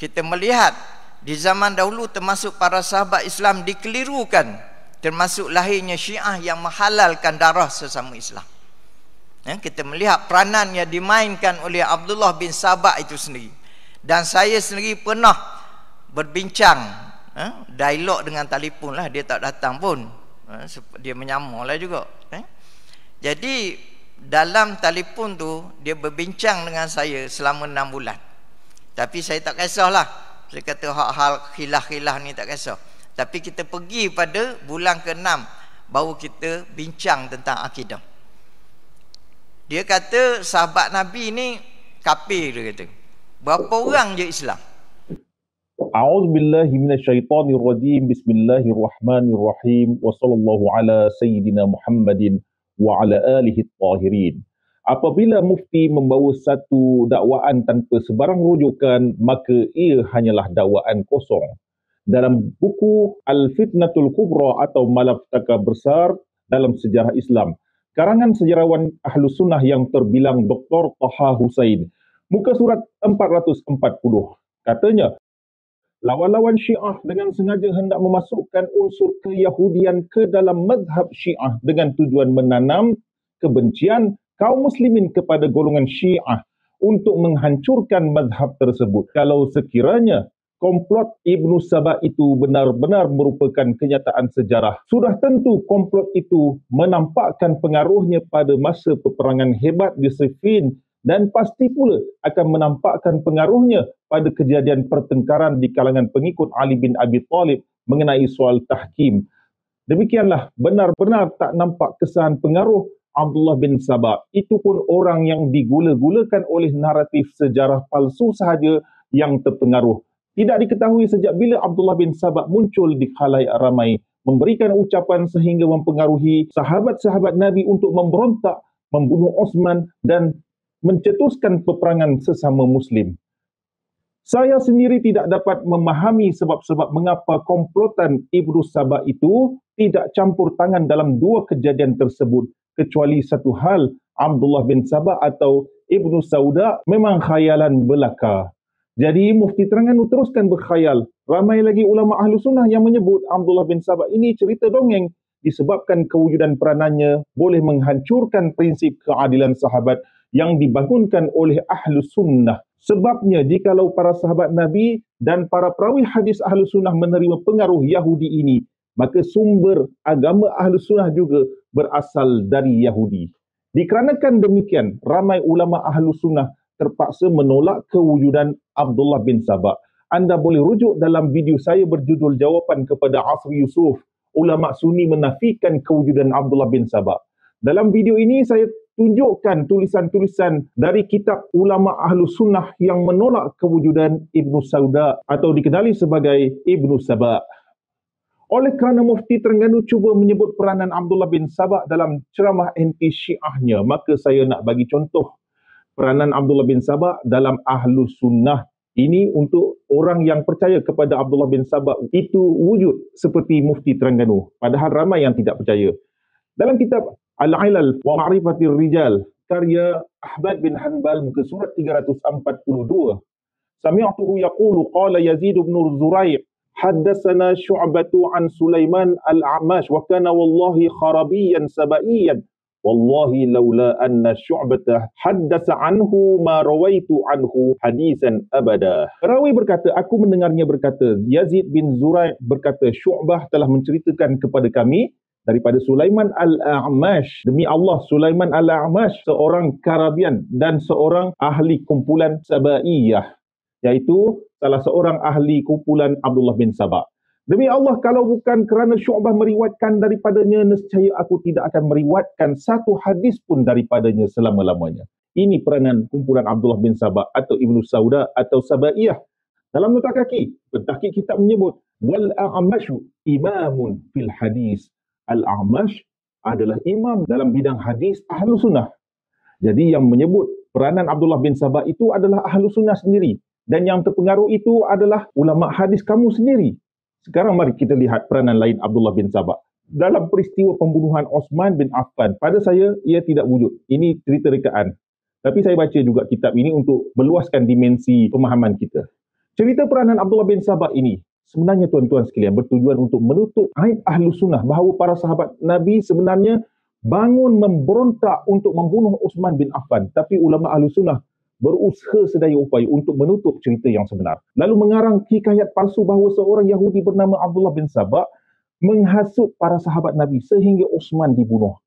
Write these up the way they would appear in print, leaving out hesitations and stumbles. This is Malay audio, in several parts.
kita melihat di zaman dahulu termasuk para sahabat Islam dikelirukan, termasuk lahirnya Syiah yang menghalalkan darah sesama Islam. Kita melihat peranan yang dimainkan oleh Abdullah bin Sabah itu sendiri. Dan saya sendiri pernah berbincang, dialog dengan telefon lah, dia tak datang pun, dia menyamar lah juga. Jadi dalam telefon tu dia berbincang dengan saya selama 6 bulan. Tapi saya tak kisahlah, saya kata hal-hal khilaf-khilaf ni tak kisah. Tapi kita pergi pada bulan ke-6 baru kita bincang tentang akidah. Dia kata sahabat Nabi ni kafir, dia kata. Berapa orang je Islam? A'udzubillahi minasyaitonirrajim. Bismillahirrahmanirrahim. Wa sallallahu ala sayyidina Muhammadin wa ala alihi tahirin. Apabila mufti membawa satu dakwaan tanpa sebarang rujukan, maka ia hanyalah dakwaan kosong. Dalam buku Al-Fitnatul Kubra atau Malapetaka Besar dalam sejarah Islam, karangan sejarawan Ahlus Sunnah yang terbilang Dr. Taha Hussein, muka surat 440, katanya, lawan-lawan Syiah dengan sengaja hendak memasukkan unsur keyahudian ke dalam mazhab Syiah dengan tujuan menanam kebencian kaum muslimin kepada golongan Syiah untuk menghancurkan mazhab tersebut. Kalau sekiranya komplot Ibnu Sabah itu benar-benar merupakan kenyataan sejarah, sudah tentu komplot itu menampakkan pengaruhnya pada masa peperangan hebat di Siffin dan pasti pula akan menampakkan pengaruhnya pada kejadian pertengkaran di kalangan pengikut Ali bin Abi Thalib mengenai soal tahkim. Demikianlah, benar-benar tak nampak kesan pengaruh Abdullah bin Sabah. Itu pun orang yang digula-gulakan oleh naratif sejarah palsu sahaja yang terpengaruh. Tidak diketahui sejak bila Abdullah bin Sabah muncul di khalayak ramai, memberikan ucapan sehingga mempengaruhi sahabat-sahabat Nabi untuk memberontak, membunuh Osman dan mencetuskan peperangan sesama Muslim. Saya sendiri tidak dapat memahami sebab-sebab mengapa komplotan Ibnu Sabah itu tidak campur tangan dalam dua kejadian tersebut, kecuali satu hal, Abdullah bin Sabah atau Ibnu Sauda memang khayalan belaka. Jadi Mufti Terengganu teruskan berkhayal. Ramai lagi ulama ahlu sunnah yang menyebut Abdullah bin Sabah ini cerita dongeng disebabkan kewujudan peranannya boleh menghancurkan prinsip keadilan sahabat yang dibangunkan oleh ahlu sunnah. Sebabnya jikalau para sahabat Nabi dan para perawi hadis ahlu sunnah menerima pengaruh Yahudi ini, maka sumber agama ahlu sunnah juga berasal dari Yahudi. Dikarenakan demikian, ramai ulama ahlu sunnah terpaksa menolak kewujudan Abdullah bin Sabah. Anda boleh rujuk dalam video saya berjudul Jawapan kepada Asri Yusuf, ulama Sunni menafikan kewujudan Abdullah bin Sabah. Dalam video ini saya tunjukkan tulisan-tulisan dari kitab ulama ahlu sunnah yang menolak kewujudan Ibnu Sauda atau dikenali sebagai Ibnu Sabah. Oleh kerana Mufti Terengganu cuba menyebut peranan Abdullah bin Sabah dalam ceramah anti Syiahnya, maka saya nak bagi contoh peranan Abdullah bin Sabah dalam ahlu sunnah. Ini untuk orang yang percaya kepada Abdullah bin Sabah itu wujud seperti Mufti Terengganu, padahal ramai yang tidak percaya. Dalam kitab Al-Ilal wa Ma'rifatir Rijal karya Ahmad bin Hanbal muka surat 342, sami'tuhu yaqulu qala Yazid bin Zurai' haddatsana Syu'batu an Sulaiman al-A'mash wa kana wallahi kharabiyan sabaiyan wallahi laula anna Syu'bata haddasa anhu ma rawaitu anhu hadisan abada. Perawi berkata, aku mendengarnya berkata, Yazid bin Zurai' berkata, Syu'bah telah menceritakan kepada kami daripada Sulaiman al-A'mash. Demi Allah, Sulaiman al-A'mash seorang Karabian dan seorang ahli kumpulan Sabaiyah, iaitu salah seorang ahli kumpulan Abdullah bin Sabah. Demi Allah, kalau bukan kerana Syu'bah meriwayatkan daripadanya, nescaya aku tidak akan meriwayatkan satu hadis pun daripadanya selama-lamanya. Ini peranan kumpulan Abdullah bin Sabah atau Ibnu Sauda atau Sabaiyah. Dalam nota kaki, pentahqiq kitab menyebut, wal-a'mashu imamun fil hadis. Al-A'mash adalah imam dalam bidang hadis ahlu sunnah. Jadi yang menyebut peranan Abdullah bin Sabah itu adalah ahlu sunnah sendiri. Dan yang terpengaruh itu adalah ulama hadis kamu sendiri. Sekarang mari kita lihat peranan lain Abdullah bin Sabah. Dalam peristiwa pembunuhan Osman bin Affan, pada saya ia tidak wujud. Ini cerita rekaan. Tapi saya baca juga kitab ini untuk meluaskan dimensi pemahaman kita. Cerita peranan Abdullah bin Sabah ini sebenarnya tuan-tuan sekalian bertujuan untuk menutup aib Ahlus Sunnah bahawa para sahabat Nabi sebenarnya bangun memberontak untuk membunuh Uthman bin Affan. Tapi ulama Ahlus Sunnah berusaha sedaya upaya untuk menutup cerita yang sebenar. Lalu mengarang hikayat palsu bahawa seorang Yahudi bernama Abdullah bin Sabah menghasut para sahabat Nabi sehingga Uthman dibunuh.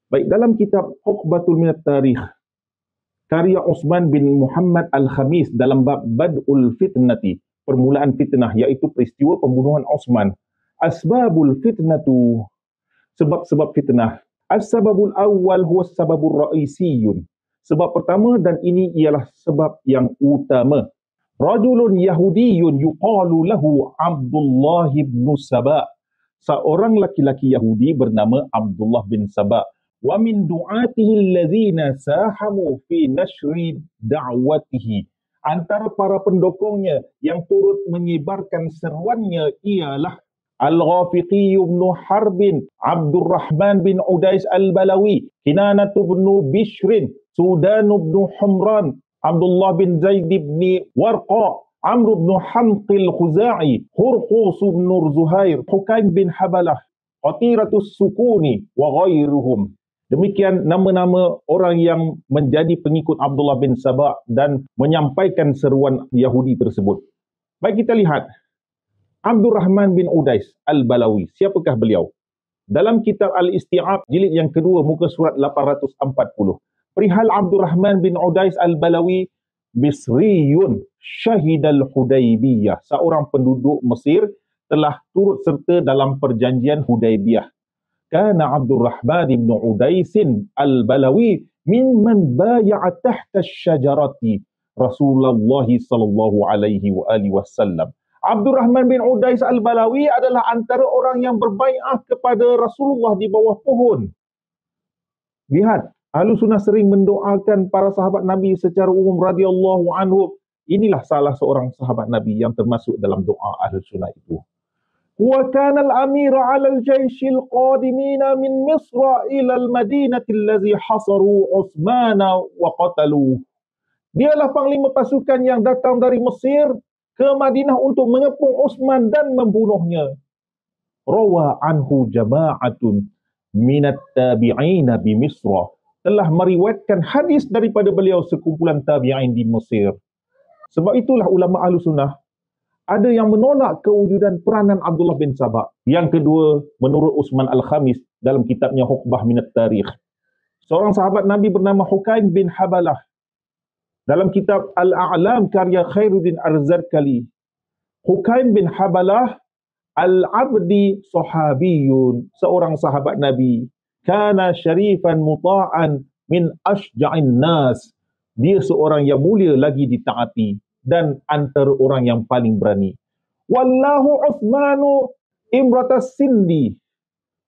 Baik, dalam kitab Uqbatul Minat Tarikh karya Uthman bin Muhammad Al-Khamis dalam bab Bad'ul Fitnati, permulaan fitnah, iaitu peristiwa pembunuhan Uthman. Asbabul fitnatu, sebab-sebab fitnah. As-sababul awal huwa as-sababul ra'isiyun. Sebab pertama, dan ini ialah sebab yang utama. Rajulun Yahudiyun yuqalu lahu Abdullah bin Sabah. Seorang laki-laki Yahudi bernama Abdullah bin Sabah. Wa min du'atihi alladhina sahamu fi nashri da'watihi. Antara para pendukungnya yang turut menyebarkan seruannya ialah Al-Ghafiqi bin Harbin, Abdul Rahman bin Udais Al-Balawi, Kinanah bin Bishrin, Sudan bin Humran, Abdullah bin Zaid bin Warqa, Amr bin Hamqil Khuza'i, Hurqus bin Zuhair, Hukaim bin Habalah, Qatiratus Sukuni wa ghairuhum. Demikian nama-nama orang yang menjadi pengikut Abdullah bin Sabah dan menyampaikan seruan Yahudi tersebut. Baik, kita lihat Abdul Rahman bin Udais Al-Balawi. Siapakah beliau? Dalam kitab Al-Isti'ab jilid yang kedua muka surat 840. Perihal Abdul Rahman bin Udais Al-Balawi, Misriyun Syahidal Hudaybiyah. Seorang penduduk Mesir telah turut serta dalam perjanjian Hudaybiyah. Kana Abdul Rahman bin Udais Al-Balawi mimman baya'a tahta syajarati Rasulullah sallallahu alaihi wasallam. Abdul Rahman bin Udais Al-Balawi adalah antara orang yang berbai'ah kepada Rasulullah di bawah pohon. Lihat, Ahlus Sunnah sering mendoakan para sahabat Nabi secara umum radhiyallahu anhu. Inilah salah seorang sahabat Nabi yang termasuk dalam doa Ahlus Sunnah itu. Wa kana al-amir 'ala al-jaysh al-qadimin min Misr ila al-Madinah allazi hasaru Uthman wa qataluhu. Dialah panglima pasukan yang datang dari Mesir ke Madinah untuk mengepung Uthman dan membunuhnya. Rawa anhu jama'atun minat tabi'ina bi Misr. Telah meriwayatkan hadis daripada beliau sekumpulan tabi'in di Mesir. Sebab itulah ulama Ahlus Sunnah ada yang menolak kewujudan peranan Abdullah bin Sabah. Yang kedua, menurut Uthman Al-Khamis dalam kitabnya Uqbah Minat Tarikh, seorang sahabat Nabi bernama Hukaim bin Habalah dalam kitab Al-A'lam karya Khairuddin Ar-Zarkali. Hukaim bin Habalah Al-Abdi Sahabiyun, seorang sahabat Nabi. Kana syarifan muta'an min ashja'in nas. Dia seorang yang mulia lagi ditaati dan antara orang yang paling berani. Wallahu Uthmanu imratas Sindi.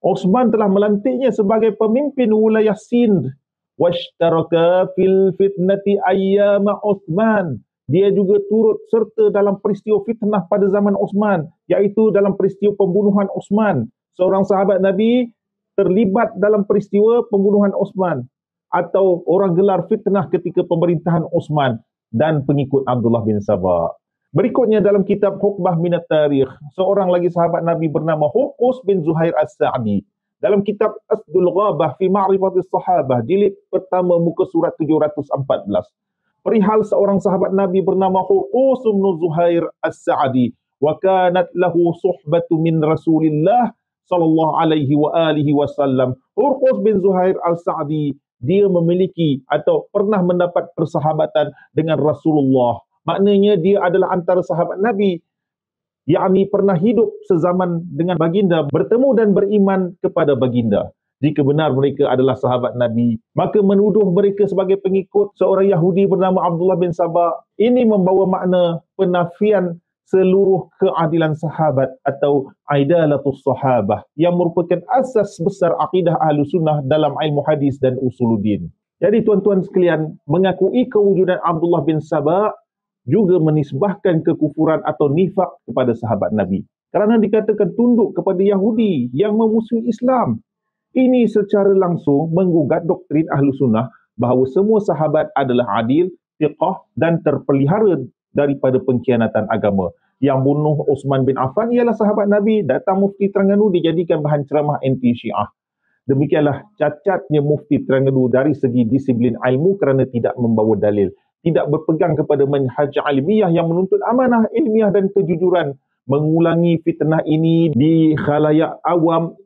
Uthman telah melantiknya sebagai pemimpin wilayah Sind. Washtaraka fil fitnati ayyama Uthman. Dia juga turut serta dalam peristiwa fitnah pada zaman Uthman, iaitu dalam peristiwa pembunuhan Uthman. Seorang sahabat Nabi terlibat dalam peristiwa pembunuhan Uthman, atau orang gelar fitnah ketika pemerintahan Uthman dan pengikut Abdullah bin Sabah. Berikutnya dalam kitab Uqbah Minat Tarikh, seorang lagi sahabat Nabi bernama Hurqus bin Zuhair As-Sa'di. Dalam kitab Asdul Ghabah fi Ma'rifatis Sahabah, jilid pertama muka surat 714. Perihal seorang sahabat Nabi bernama Hurqus bin Zuhair As-Sa'di. Wa kanat lahu suhbatu min Rasulillah sallallahu alaihi wa alihi wasallam. Hurqus bin Zuhair Al-Sa'di, dia memiliki atau pernah mendapat persahabatan dengan Rasulullah. Maknanya dia adalah antara sahabat Nabi, yakni pernah hidup sezaman dengan baginda, bertemu dan beriman kepada baginda. Jika benar mereka adalah sahabat Nabi, maka menuduh mereka sebagai pengikut seorang Yahudi bernama Abdullah bin Sabah, ini membawa makna penafian seluruh keadilan sahabat atau aidalatus sahabah, yang merupakan asas besar akidah Ahlus Sunnah dalam ilmu hadis dan usuluddin. Jadi tuan-tuan sekalian, mengakui kewujudan Abdullah bin Sabah juga menisbahkan kekufuran atau nifak kepada sahabat Nabi, kerana dikatakan tunduk kepada Yahudi yang memusuhi Islam. Ini secara langsung menggugat doktrin Ahlus Sunnah bahawa semua sahabat adalah adil, thiqah dan terpelihara daripada pengkhianatan agama. Yang bunuh Osman bin Affan ialah sahabat Nabi. Datang Mufti Terengganu dijadikan bahan ceramah anti-Syiah. Demikianlah cacatnya Mufti Terengganu dari segi disiplin ilmu kerana tidak membawa dalil. Tidak berpegang kepada manhaj ilmiah yang menuntut amanah ilmiah dan kejujuran. Mengulangi fitnah ini di khalayak awam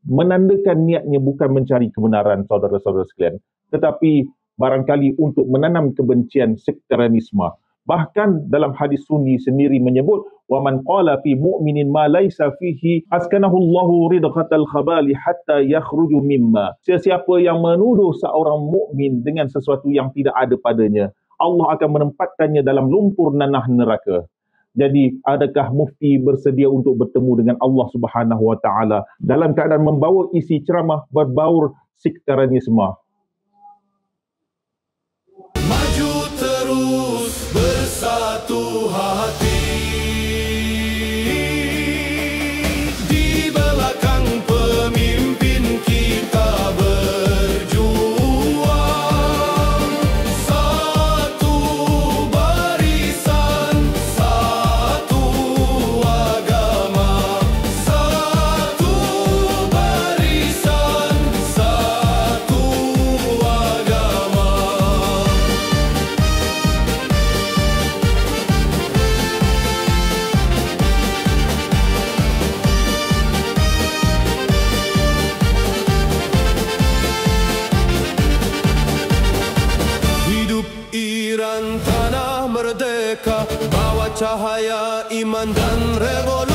menandakan niatnya bukan mencari kebenaran, saudara-saudara sekalian, tetapi barangkali untuk menanam kebencian sektarianisme. Bahkan dalam hadis Sunni sendiri menyebut waman qala fi mu'minin ma laysa fihi askanahu Allahu ridqatal khabali hatta yakhruju mimma. Sesiapa yang menuduh seorang mukmin dengan sesuatu yang tidak ada padanya, Allah akan menempatkannya dalam lumpur nanah neraka. Jadi, adakah Mufti bersedia untuk bertemu dengan Allah Subhanahu Wa Taala dalam keadaan membawa isi ceramah berbaur sektarianisme? Maju terus bersatu hati di belakang pemimpin kita berjuang. Satu barisan, satu agama. Satu barisan, satu agama. Hidup Iran tanah merdeka, bawa cahaya iman dan revolusi.